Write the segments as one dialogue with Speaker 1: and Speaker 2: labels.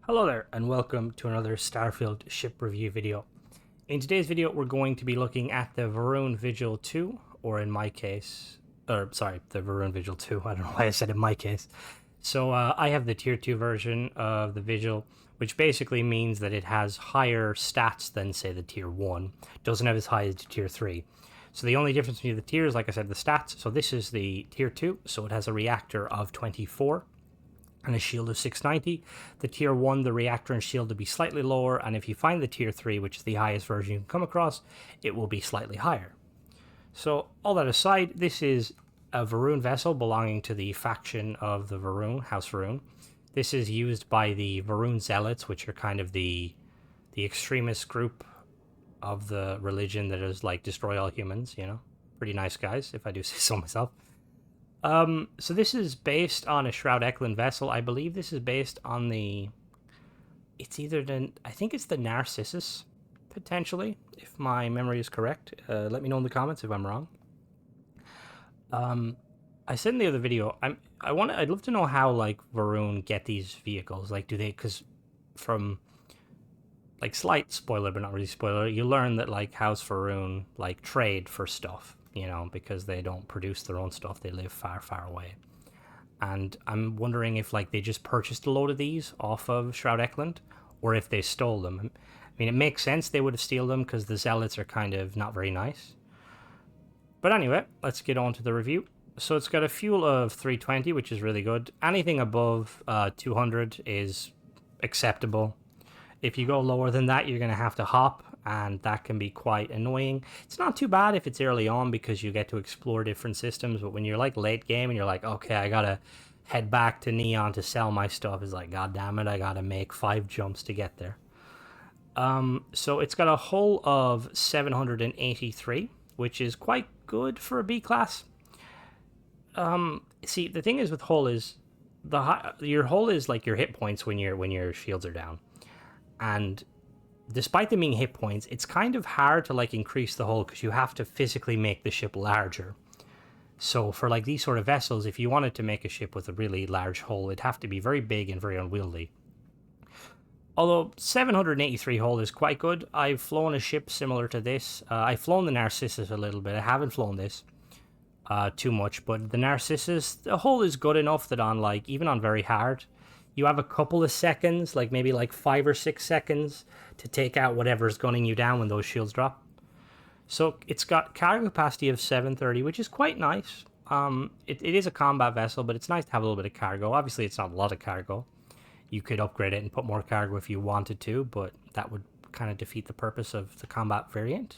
Speaker 1: Hello there, and welcome to another Starfield ship review video. In today's video, we're going to be looking at the Vigil 2, or in my case, the Vigil 2, I don't know why I said in my case. So I have the tier 2 version of the Vigil, which basically means that it has higher stats than, say, the tier 1. Doesn't have as high as the tier 3. So the only difference between the tiers, like I said, the stats. So this is the tier 2, so it has a reactor of 24 and a shield of 690. The tier 1, the reactor and shield will be slightly lower, and if you find the tier 3, which is the highest version you can come across, it will be slightly higher. So all that aside, this is a Varun vessel belonging to the faction of the Varun, House Varun. This is used by the Varun Zealots, which are kind of the extremist group of the religion that is like destroy all humans, you know. Pretty nice guys, if I do say so myself. So this is based on a Shroud Eklund vessel. I believe this is based on I think it's the Narcissus, potentially, if my memory is correct. Let me know in the comments if I'm wrong. I said in the other video, I'd love to know how, like, Varun get these vehicles. Like, because from, like, slight spoiler, but not really spoiler, you learn that, like, House Varun, like, trade for stuff. You know, because they don't produce their own stuff, they live far, far away. And I'm wondering if, like, they just purchased a load of these off of Shroud Eklund, or if they stole them. I mean, it makes sense they would have stolen them, because the Zealots are kind of not very nice. But anyway, let's get on to the review. So it's got a fuel of 320, which is really good. Anything above 200 is acceptable. If you go lower than that, you're going to have to hop, and that can be quite annoying. It's not too bad if it's early on because you get to explore different systems, but when you're like late game and you're like, okay, I gotta head back to Neon to sell my stuff, it's like, god damn it, I gotta make 5 jumps to get there. So it's got a hull of 783, which is quite good for a B class. See, the thing is with hull is your hull is like your hit points when your shields are down. And despite them being hit points, it's kind of hard to, like, increase the hull because you have to physically make the ship larger. So for, like, these sort of vessels, if you wanted to make a ship with a really large hull, it'd have to be very big and very unwieldy. Although 783 hull is quite good. I've flown a ship similar to this. I've flown the Narcissus a little bit. I haven't flown this too much, but the Narcissus, the hull is good enough that on, like, even on very hard, you have a couple of seconds, like maybe like 5 or 6 seconds, to take out whatever's gunning you down when those shields drop. So it's got cargo capacity of 730, which is quite nice. It is a combat vessel, but it's nice to have a little bit of cargo. Obviously, it's not a lot of cargo. You could upgrade it and put more cargo if you wanted to, but that would kind of defeat the purpose of the combat variant.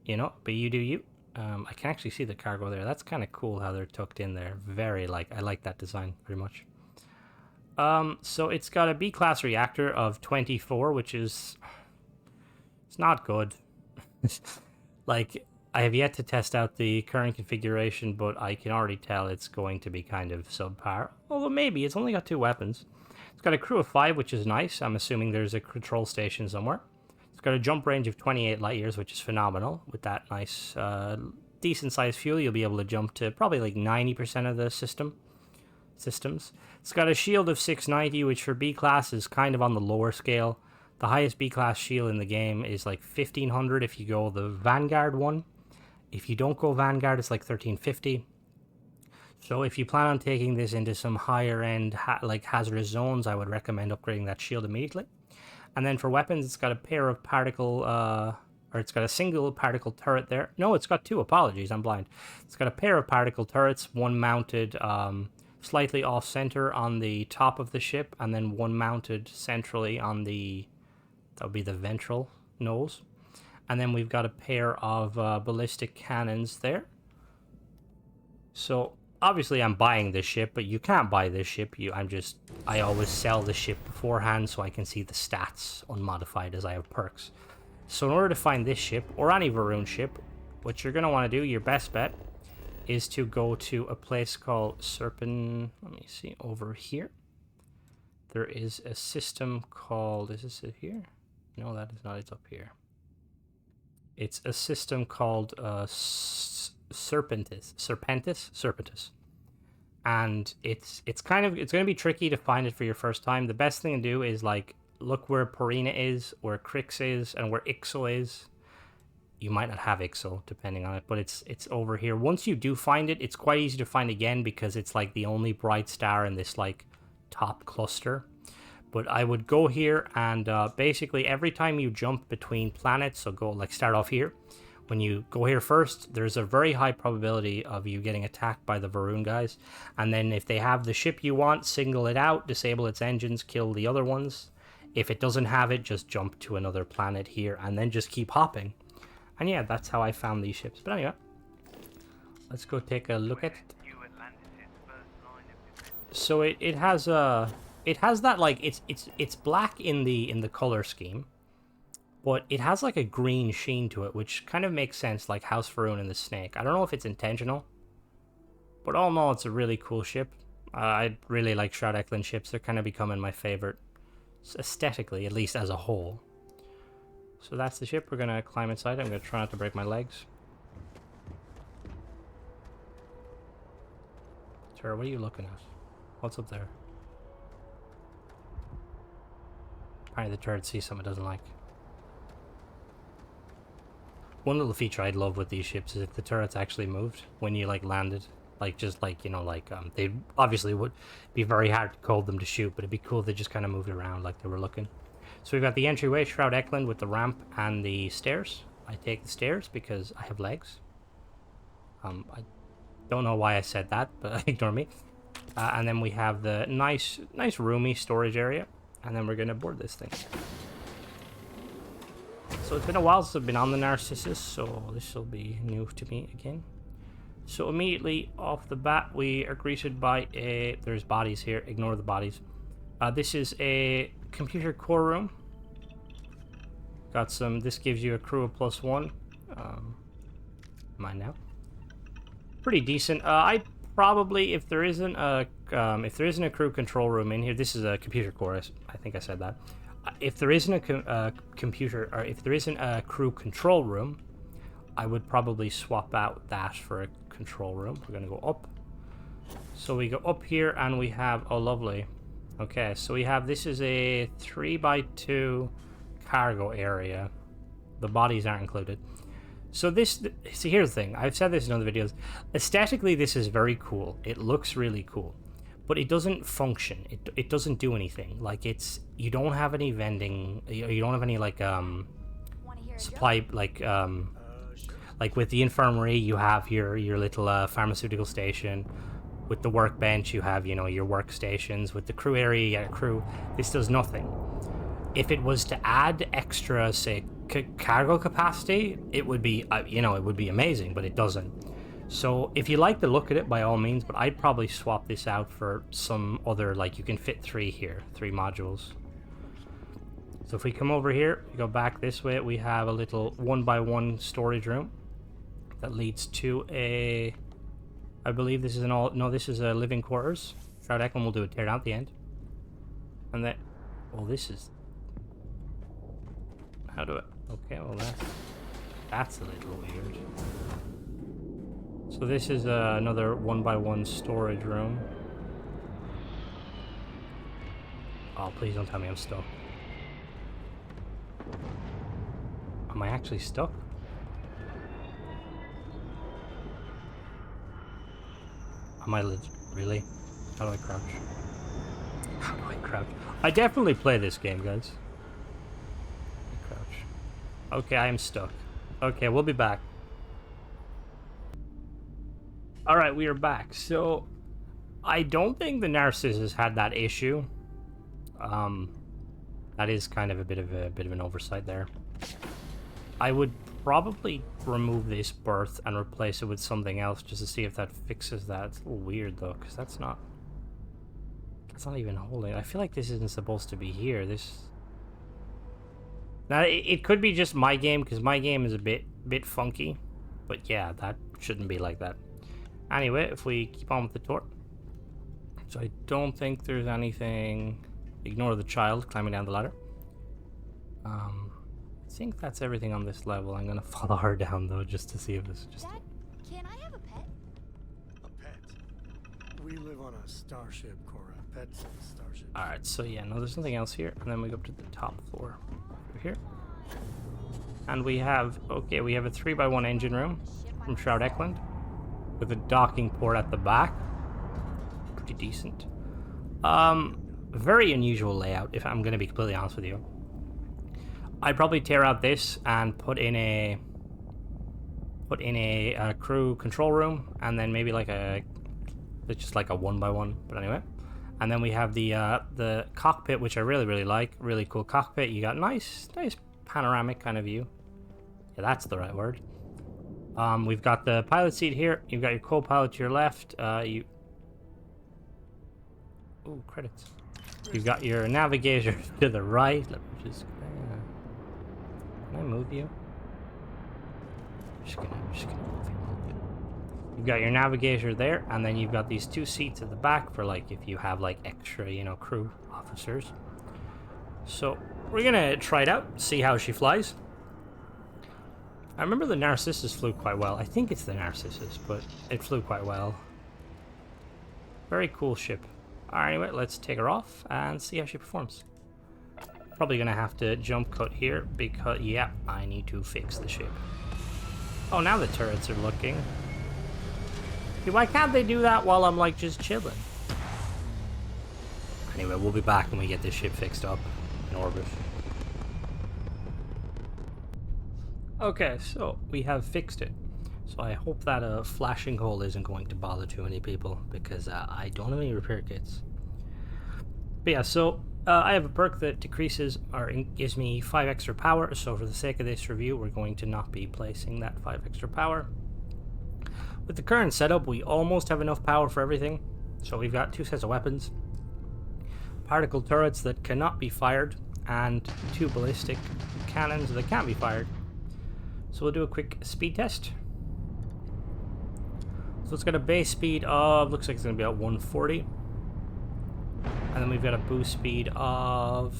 Speaker 1: You know, but you do you. I can actually see the cargo there. That's kind of cool how they're tucked in there. I like that design very much. So it's got a B-class reactor of 24, which is... it's not good. Like, I have yet to test out the current configuration, but I can already tell it's going to be kind of subpar. Although maybe, it's only got 2 weapons. It's got a crew of 5, which is nice. I'm assuming there's a control station somewhere. It's got a jump range of 28 light years, which is phenomenal. With that nice, decent-sized fuel, you'll be able to jump to probably like 90% of the systems. It's got a shield of 690, which for B-class is kind of on the lower scale. The highest B-class shield in the game is like 1500 if you go the Vanguard one. If you don't go Vanguard, it's like 1350. So if you plan on taking this into some higher-end like hazardous zones, I would recommend upgrading that shield immediately. And then for weapons, it's got a pair of it's got a single particle turret there. No, it's got 2, apologies, I'm blind. It's got a pair of particle turrets, one mounted... slightly off-center on the top of the ship, and then one mounted centrally on that would be the ventral nose. And then we've got a pair of ballistic cannons there. So obviously I'm buying this ship, but you can't buy this ship. I always sell the ship beforehand so I can see the stats unmodified as I have perks. So in order to find this ship, or any Varun ship, what you're going to want to do, your best bet, is to go to a place called Serpent. Let me see, over here. There is a system called, is this it here? No, that is not, it's up here. It's a system called Serpentis. and it's going to be tricky to find it for your first time. The best thing to do is like look where Purina is, where Crix is, and where Ixo is. You might not have Ixo depending on it, but it's over here. Once you do find it, it's quite easy to find again because it's like the only bright star in this like top cluster. But I would go here and basically every time you jump between planets, so go like start off here. When you go here first, there's a very high probability of you getting attacked by the Varun guys. And then if they have the ship you want, single it out, disable its engines, kill the other ones. If it doesn't have it, just jump to another planet here and then just keep hopping. And yeah, that's how I found these ships. But anyway, let's go take a look at it. So it has that like it's black in the color scheme, but it has like a green sheen to it, which kind of makes sense, like House Faroon and the Snake. I don't know if it's intentional, but all in all, it's a really cool ship. I really like Shroud Eklund ships. They're kind of becoming my favorite, aesthetically, at least as a whole. So that's the ship. We're going to climb inside. I'm going to try not to break my legs. Sir, what are you looking at? What's up there? Apparently the turret sees something it doesn't like. One little feature I'd love with these ships is if the turrets actually moved when you like landed. Like just like, you know, like they obviously would be very hard to call them to shoot, but it'd be cool if they just kind of moved around like they were looking. So we've got the entryway, Shroud Eklund, with the ramp and the stairs. I take the stairs because I have legs. I don't know why I said that, but ignore me. And then we have the nice roomy storage area. And then we're going to board this thing. So it's been a while since I've been on the Narcissus, so this will be new to me again. So immediately off the bat, we are greeted by there's bodies here. Ignore the bodies. This is a computer core room. Got some. This gives you a crew of +1. Mine now. Pretty decent. I probably, if there isn't a crew control room in here, this is a computer core. I think I said that. If there isn't a computer, or if there isn't a crew control room, I would probably swap out that for a control room. We're gonna go up. So we go up here, and we have, oh lovely. Okay, so we have, this is a 3x2 cargo area. The bodies aren't included. So see, here's the thing. I've said this in other videos. Aesthetically, this is very cool. It looks really cool. But it doesn't function. It doesn't do anything. Like, you don't have any vending. You don't have any, like, supply, like with the infirmary, you have your little pharmaceutical station. With the workbench, you have, you know, your workstations. With the crew area, you get a crew. This does nothing. If it was to add extra, say, cargo capacity, it would be, you know, it would be amazing, but it doesn't. So if you like the look at it, by all means, but I'd probably swap this out for some other, like, you can fit 3 here, 3 modules. So if we come over here, we go back this way, we have a little 1x1 storage room that leads to a, I believe this is this is a living quarters. Shroud Eklund will do a teardown at the end. And then, well, this is, how do I, okay, well that's a little weird. So this is another 1x1 storage room. Oh, please don't tell me I'm stuck. Am I actually stuck? Am I really? How do I crouch? How do I crouch? I definitely play this game, guys. Crouch. Okay, I am stuck. Okay, we'll be back. Alright, we are back. So, I don't think the Narcissus had that issue. That is kind of a bit of an oversight there. I would probably remove this berth and replace it with something else just to see if that fixes that. It's a little weird though, because that's not even holding. I feel like this isn't supposed to be here. Now it could be just my game, because my game is a bit funky, but yeah, that shouldn't be like that. Anyway, if we keep on with the tour, so I don't think there's anything. Ignore the child climbing down the ladder. I think that's everything on this level. I'm gonna follow her down though, just to see if it's just.
Speaker 2: Dad, can I have a pet?
Speaker 3: A pet?
Speaker 2: We live on a starship, Cora. Pets and starships.
Speaker 1: Alright, so yeah, no, there's nothing else here. And then we go up to the top floor. Over here. And we have, okay, we have a 3x1 engine room from Shroud Eklund. With a docking port at the back. Pretty decent. Very unusual layout, if I'm going to be completely honest with you. I'd probably tear out this and put in a crew control room, and then maybe like it's just like a 1x1. But anyway, and then we have the cockpit, which I really like. Really cool cockpit. You got nice panoramic kind of view. Yeah, that's the right word. We've got the pilot seat here. You've got your co-pilot to your left. Ooh, credits. You've got your navigator to the right. Let me just. Can I move you? I'm just gonna move you a little bit. You've got your navigator there, and then you've got these two seats at the back for like if you have like extra, you know, crew officers. So we're gonna try it out, see how she flies. I remember the Narcissus flew quite well. I think it's the Narcissus, but it flew quite well. Very cool ship. Alright, anyway, let's take her off and see how she performs. Probably gonna have to jump cut here because, yeah, I need to fix the ship. Oh, now the turrets are looking. See, why can't they do that while I'm like just chilling? Anyway, we'll be back when we get this ship fixed up in orbit. Okay, so we have fixed it. So I hope that a flashing hole isn't going to bother too many people, because I don't have any repair kits. But yeah, so I have a perk that decreases or gives me 5 extra power, so for the sake of this review, we're going to not be placing that 5 extra power. With the current setup, we almost have enough power for everything. So we've got 2 sets of weapons, particle turrets that cannot be fired, and 2 ballistic cannons that can't be fired. So we'll do a quick speed test. So it's got a base speed of, looks like it's going to be at 140. And then we've got a boost speed of...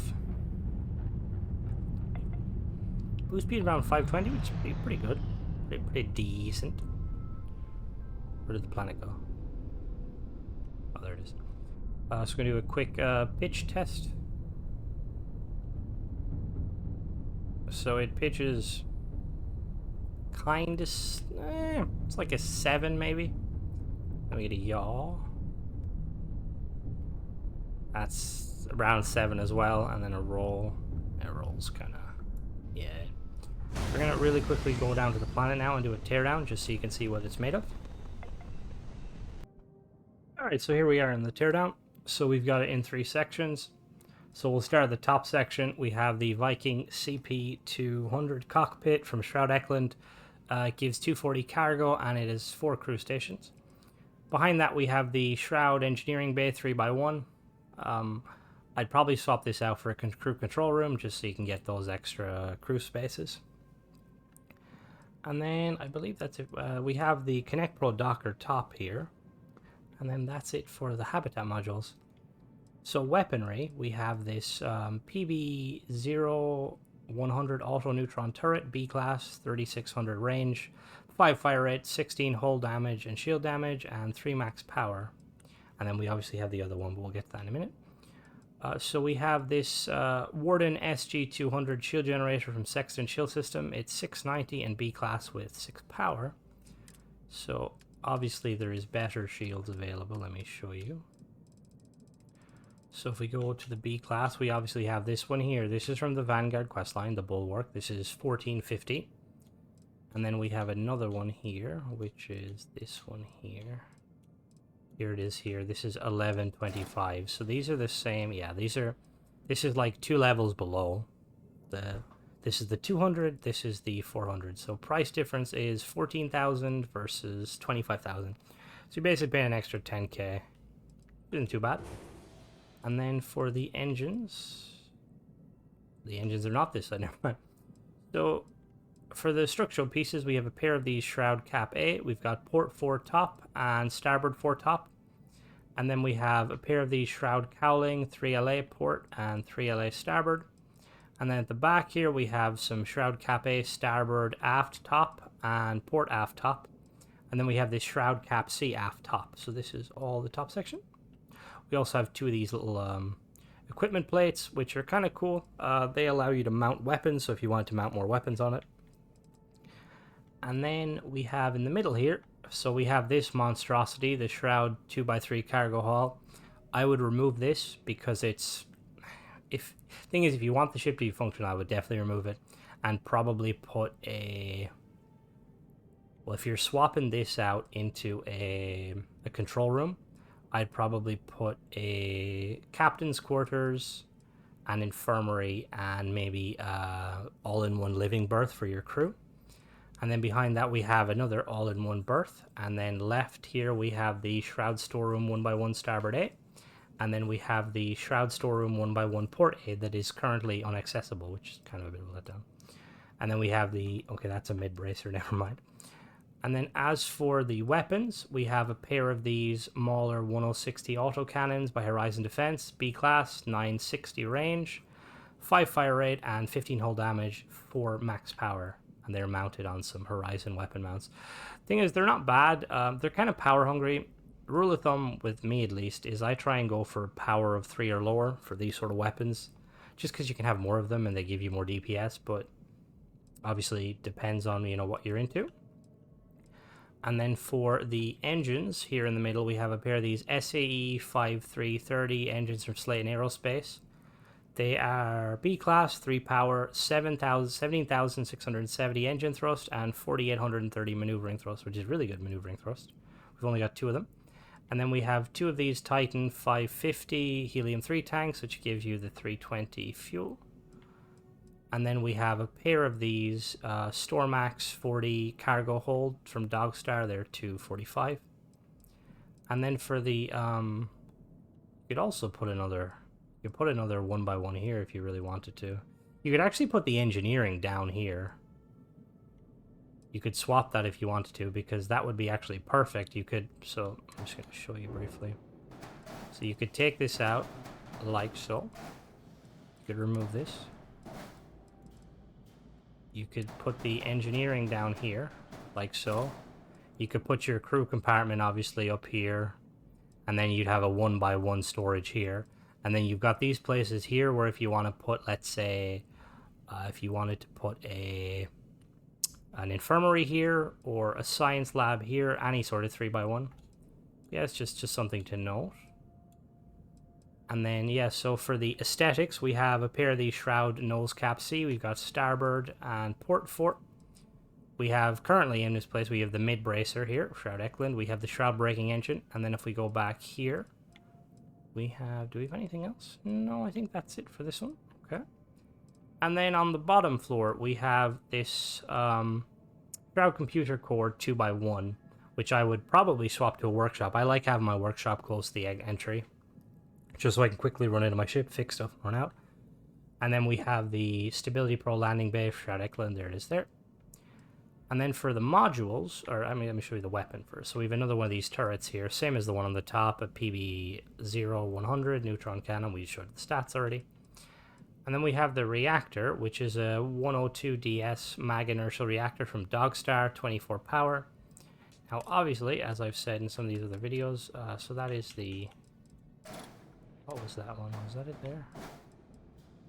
Speaker 1: Boost speed around 520, which is pretty good. Pretty decent. Where did the planet go? Oh, there it is. So we're going to do a quick pitch test. So it pitches... kind of, it's like a 7 maybe. Let me get a yaw. That's around 7 as well, and then a roll. It rolls kind of, yeah. We're gonna really quickly go down to the planet now and do a teardown, just so you can see what it's made of. Alright, so here we are in the teardown. So we've got it in 3 sections. So we'll start at the top section. We have the Viking CP200 cockpit from Shroud Eklund. It gives 240 cargo, and it has 4 crew stations. Behind that, we have the Shroud Engineering Bay 3x1. I'd probably swap this out for a crew control room, just so you can get those extra crew spaces. And then, I believe that's it. We have the Connect Pro Docker top here. And then that's it for the habitat modules. So weaponry, we have this PB0100 auto neutron turret, B class, 3600 range, 5 fire rate, 16 hull damage and shield damage, and 3 max power. And then we obviously have the other one, but we'll get to that in a minute. So we have this Warden SG200 shield generator from Sexton Shield System. It's 690 and B class with 6 power. So obviously there is better shields available. Let me show you. So if we go to the B class, we obviously have this one here. This is from the Vanguard questline, the Bulwark. This is 1450. And then we have another one here, which is this one here. Here it is here. This is 1125. So these are the same. Yeah, this is like 2 levels below. This is the 200, this is the 400. So price difference is 14,000 versus 25,000. So you're basically paying an extra 10k. Isn't too bad. And then for the engines are not this side, never mind. So for the structural pieces, we have a pair of these Shroud Cap A. We've got port 4 top and starboard 4 top. And then we have a pair of these Shroud Cowling 3LA port and 3LA starboard. And then at the back here, we have some Shroud Cap A starboard aft top and port aft top. And then we have this shroud cap C aft top. So this is all the top section. We also have two of these little equipment plates, which are kind of cool. They allow you to mount weapons, so if you want to mount more weapons on it. And then we have in the middle here, so we have this monstrosity, the Shroud 2x3 cargo hall. I would remove this because it's... Thing is, if you want the ship to be functional, I would definitely remove it. And probably put a... Well, if you're swapping this out into a control room, I'd probably put a captain's quarters, an infirmary, and maybe all-in-one living berth for your crew. And then behind that we have another all-in-one berth. And then left here we have the Shroud storeroom 1x1 starboard A. And then we have the Shroud storeroom 1x1 port A that is currently inaccessible, which is kind of a bit of a letdown. And then we have the... Okay, that's a mid-bracer, never mind. And then as for the weapons, we have a pair of these Mauler 1060 autocannons by Horizon Defense, B-class, 960 range, 5 fire rate, and 15 hull damage for max power. And they're mounted on some Horizon weapon mounts. Thing is, they're not bad. They're kind of power hungry. Rule of thumb, with me at least, is I try and go for power of 3 or lower for these sort of weapons. Just because you can have more of them and they give you more DPS, but obviously depends on, you know, what you're into. And then for the engines, here in the middle, we have a pair of these SAE 5330 engines from Slayton Aerospace. They are B-class, 3 power, 17,670 engine thrust, and 4,830 maneuvering thrust, which is really good maneuvering thrust. We've only got 2 of them. And then we have 2 of these Titan 550 helium-3 tanks, which gives you the 320 fuel. And then we have a pair of these Stormax 40 cargo hold from Dogstar. They're 245. And then for the you could also put another 1x1 here if you really wanted to. You could actually put the engineering down here. You could swap that if you wanted to, because that would be actually perfect. You could, so I'm just going to show you briefly. So you could take this out like so. You could remove this. You could put the engineering down here, like so. You could put your crew compartment obviously up here, and then you'd have a 1x1 storage here. And then you've got these places here where if you want to put, let's say, if you wanted to put an infirmary here or a science lab here, any sort of 3x1. Yeah, it's just something to note. And then, yeah, so for the aesthetics, we have a pair of these Shroud nose cap C. We've got starboard and port fort. We have, currently in this place, we have the mid-bracer here, Shroud Eklund. We have the Shroud braking engine. And then if we go back here, we have, do we have anything else? No, I think that's it for this one. Okay. And then on the bottom floor, we have this Shroud computer core 2x1, which I would probably swap to a workshop. I like having my workshop close to the entry, just so I can quickly run into my ship, fix stuff, run out. And then we have the Stability Pro landing bay, Shroud Eklund, there it is there. And then for the modules, or I mean, let me show you the weapon first. So we have another one of these turrets here, same as the one on the top, a PB0100 neutron cannon. We showed the stats already. And then we have the reactor, which is a 102DS mag inertial reactor from Dogstar, 24 power. Now, obviously, as I've said in some of these other videos, so that is the... What was that one? Was that it there?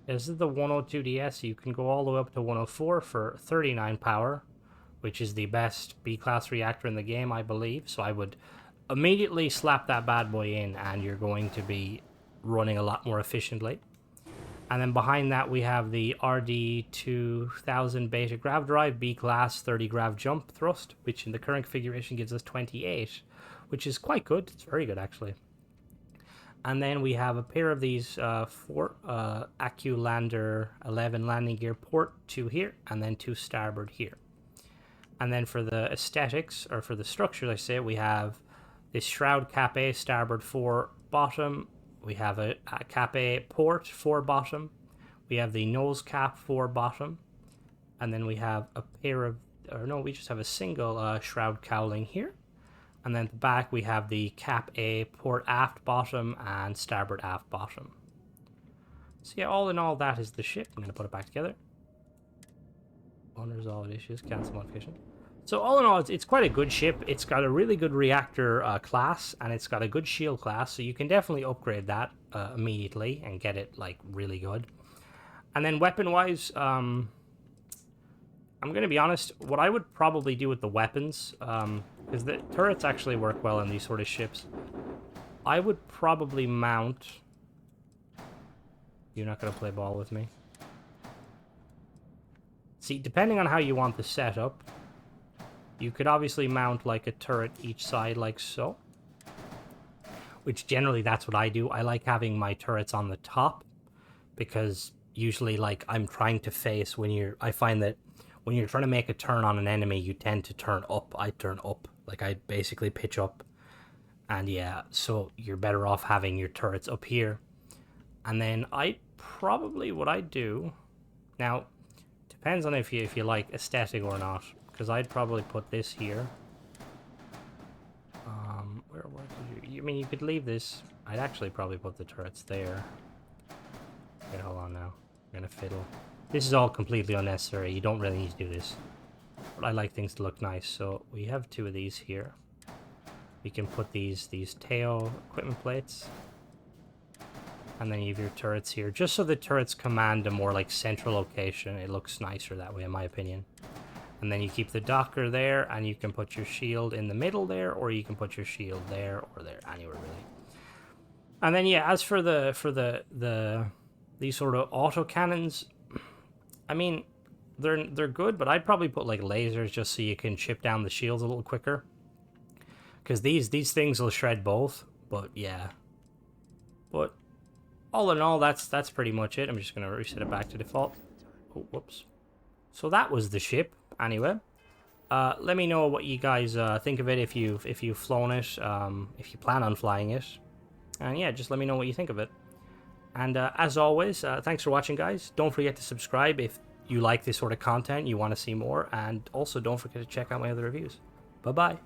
Speaker 1: This is the 102DS. You can go all the way up to 104 for 39 power, which is the best B-class reactor in the game, I believe. So I would immediately slap that bad boy in, and you're going to be running a lot more efficiently. And then behind that, we have the RD2000 beta grav drive, B-class 30 grav jump thrust, which in the current configuration gives us 28, which is quite good. It's very good, actually. And then we have a pair of these AccuLander 11 landing gear port, 2 here, and then 2 starboard here. And then for the aesthetics, or for the structure, I say, we have this Shroud Cap A starboard 4 bottom. We have a Cap A port 4 bottom. We have the nose cap 4 bottom. And then we have a pair of, or no, we just have a single Shroud cowling here. And then at the back, we have the Cap A port aft bottom and starboard aft bottom. So yeah, all in all, that is the ship. I'm going to put it back together. Unresolved issues, cancel modification. So all in all, it's quite a good ship. It's got a really good reactor class, and it's got a good shield class, so you can definitely upgrade that immediately and get it like really good. And then weapon-wise, I'm going to be honest, what I would probably do with the weapons, because the turrets actually work well in these sort of ships, I would probably mount... You're not going to play ball with me? See, depending on how you want the setup, you could obviously mount like a turret each side like so. Which generally that's what I do. I like having my turrets on the top because usually like I'm trying to face I find that when you're trying to make a turn on an enemy, you tend to turn up. I turn up. Like I basically pitch up. And yeah, so you're better off having your turrets up here. And then what I do now depends on if you like aesthetic or not. Because I'd probably put this here. Where did you... I mean, you could leave this. I'd actually probably put the turrets there. Okay, hold on now. I'm gonna fiddle. This is all completely unnecessary. You don't really need to do this. But I like things to look nice. So we have 2 of these here. We can put these tail equipment plates. And then you have your turrets here. Just so the turrets command a more like central location. It looks nicer that way, in my opinion. And then you keep the docker there, and you can put your shield in the middle there, or you can put your shield there or there, anywhere really. And then yeah, as for these sort of auto cannons, I mean, they're good, but I'd probably put like lasers just so you can chip down the shields a little quicker. Because these things will shred both, but yeah. But all in all, that's pretty much it. I'm just gonna reset it back to default. Oh, whoops. So that was the ship. Anyway, let me know what you guys think of it if you've flown it, if you plan on flying it, and yeah, just let me know what you think of it. And as always, thanks for watching, guys. Don't forget to subscribe if you like this sort of content, you want to see more, and also don't forget to check out my other reviews. Bye bye.